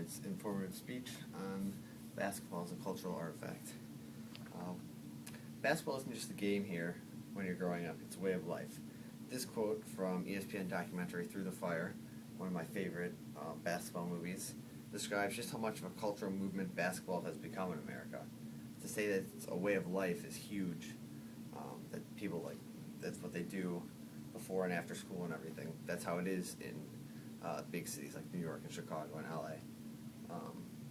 tonight's informative speech on basketball as a cultural artifact. Uh, Basketball isn't just a game here when you're growing up, it's a way of life. This quote from ESPN documentary Through the Fire, one of my favorite basketball movies, describes just how much of a cultural movement basketball has become in America. To say that it's a way of life is huge. That people that's what they do before and after school and everything. That's how it is in big cities like New York and Chicago and LA.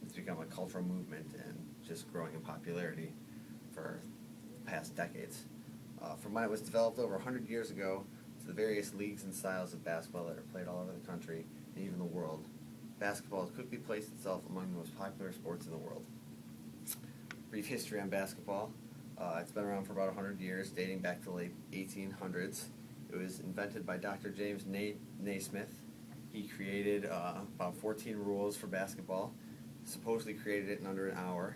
It's become a cultural movement and just growing in popularity for the past decades. From when it was developed over 100 years ago to the various leagues and styles of basketball that are played all over the country and even the world, basketball has quickly placed itself among the most popular sports in the world. Brief history on basketball. It's been around for about 100 years, dating back to the late 1800s. It was invented by Dr. James Naismith. He created about 14 rules for basketball, supposedly created it in under an hour.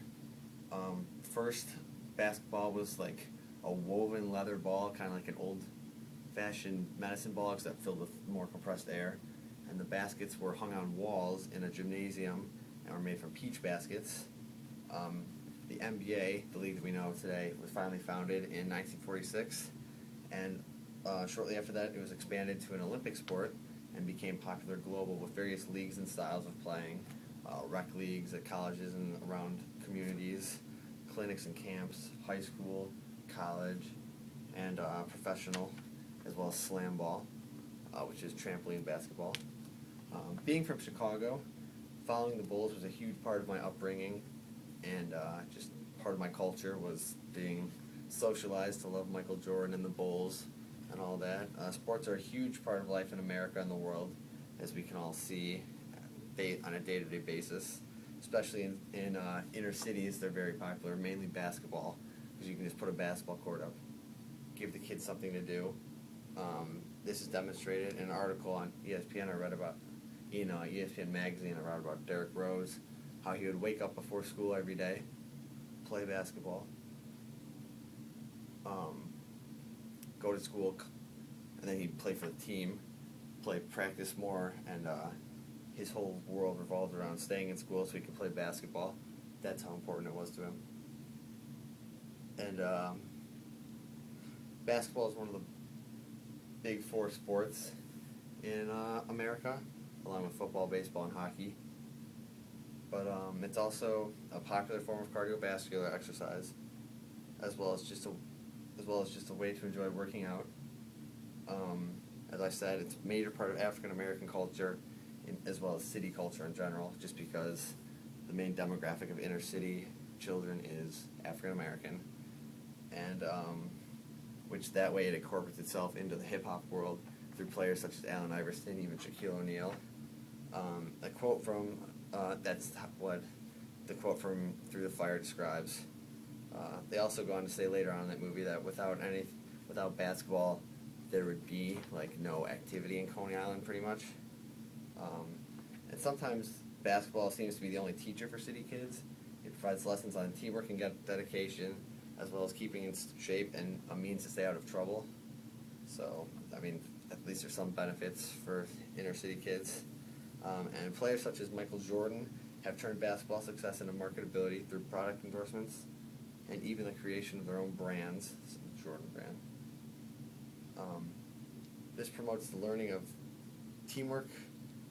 First, basketball was like a woven leather ball, kind of like an old-fashioned medicine ball, except filled with more compressed air. And the baskets were hung on walls in a gymnasium and were made from peach baskets. The NBA, the league that we know today, was finally founded in 1946, and shortly after that it was expanded to an Olympic sport and became popular global with various leagues and styles of playing, rec leagues at colleges and around communities, clinics and camps, high school, college, and professional, as well as slam ball, which is trampoline basketball. Being from Chicago, following the Bulls was a huge part of my upbringing, and just part of my culture was being socialized to love Michael Jordan and the Bulls and all that. Sports are a huge part of life in America and the world, as we can all see on a day-to-day basis. Especially in inner cities, they're very popular, mainly basketball, because you can just put a basketball court up, give the kids something to do. This is demonstrated in an article on ESPN I read about, in ESPN magazine. I read about Derrick Rose, how he would wake up before school every day, play basketball, go to school, and then he'd play for the team, practice more, and his whole world revolved around staying in school so he could play basketball. That's how important it was to him. And basketball is one of the big four sports in America, along with football, baseball, and hockey. But it's also a popular form of cardiovascular exercise, as well as just a way to enjoy working out. As I said, it's a major part of African American culture, as well as city culture in general, just because the main demographic of inner city children is African American, and which that way it incorporates itself into the hip hop world through players such as Allen Iverson, even Shaquille O'Neal. A quote from that's what the quote from Through the Fire describes. They also go on to say later on in that movie that without basketball, there would be like no activity in Coney Island, pretty much. And sometimes basketball seems to be the only teacher for city kids. It provides lessons on teamwork and dedication, as well as keeping in shape and a means to stay out of trouble. So, I mean, at least there's some benefits for inner city kids. And players such as Michael Jordan have turned basketball success into marketability through product endorsements and even the creation of their own brands, the Jordan brand. This promotes the learning of teamwork,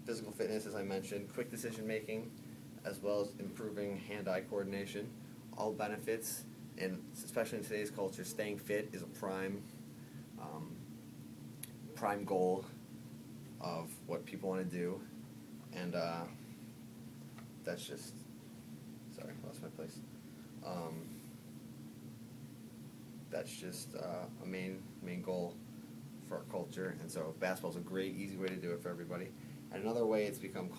physical fitness, as I mentioned, quick decision-making, as well as improving hand-eye coordination. All benefits, and especially in today's culture, staying fit is a prime goal of what people want to do. And that's just, sorry, I lost my place. That's just a main goal for our culture, and so basketball's a great, easy way to do it for everybody. And another way it's become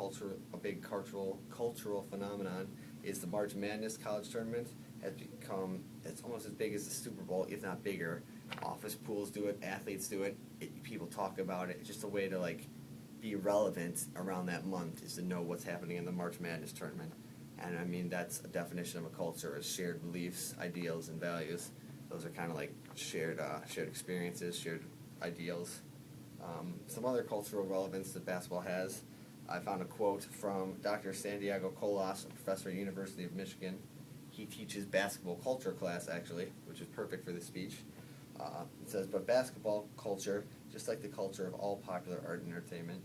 a big cultural phenomenon is the March Madness college tournament. It's almost as big as the Super Bowl, if not bigger. Office pools do it, athletes do it, people talk about it. It's just a way to be relevant around that month, is to know what's happening in the March Madness tournament. And I mean, that's a definition of a culture, is shared beliefs, ideals, and values. Those are kind of like shared experiences, shared ideals. Some other cultural relevance that basketball has I found a quote from Dr. Santiago Colas, a professor at the University of Michigan. He teaches basketball culture class, actually, which is perfect for this speech. It says, but basketball culture, just like the culture of all popular art and entertainment,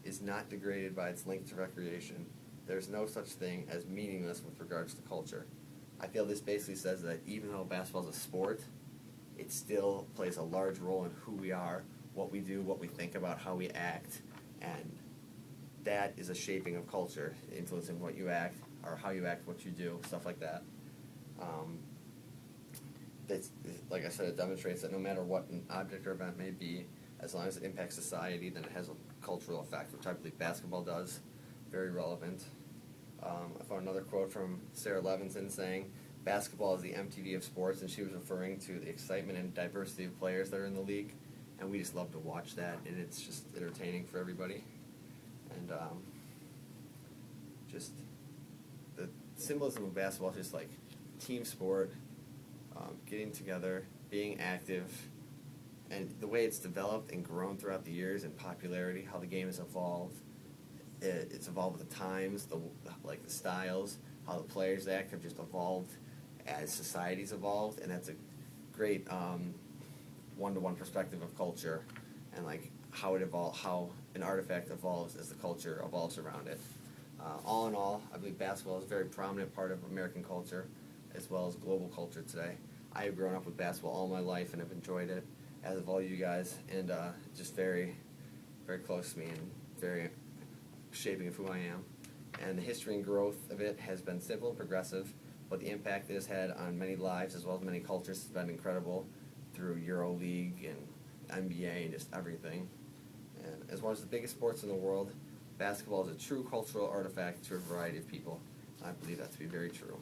is not degraded by its link to recreation. There's no such thing as meaningless with regards to culture. I feel this basically says that even though basketball is a sport, it still plays a large role in who we are, what we do, what we think about, how we act, and that is a shaping of culture, influencing what you act, or how you act, what you do, stuff like that. That's, like I said, it demonstrates that no matter what an object or event may be, as long as it impacts society, then it has a cultural effect, which I believe basketball does. Very relevant. I found another quote from Sarah Levinson saying, basketball is the MTV of sports, and she was referring to the excitement and diversity of players that are in the league, and we just love to watch that, and it's just entertaining for everybody. And just the symbolism of basketball is just like team sport, getting together, being active, and the way it's developed and grown throughout the years in popularity, how the game has evolved. It's evolved with the times, the styles, how the players act have just evolved as society's evolved, and that's a great one-to-one perspective of culture and like how an artifact evolves as the culture evolves around it. All in all, I believe basketball is a very prominent part of American culture as well as global culture today. I have grown up with basketball all my life and have enjoyed it, as have all you guys, and just very, very close to me and very shaping of who I am. And the history and growth of it has been simple and progressive, but the impact it has had on many lives as well as many cultures has been incredible through EuroLeague and NBA and just everything. And as one of the biggest sports in the world, basketball is a true cultural artifact to a variety of people. I believe that to be very true.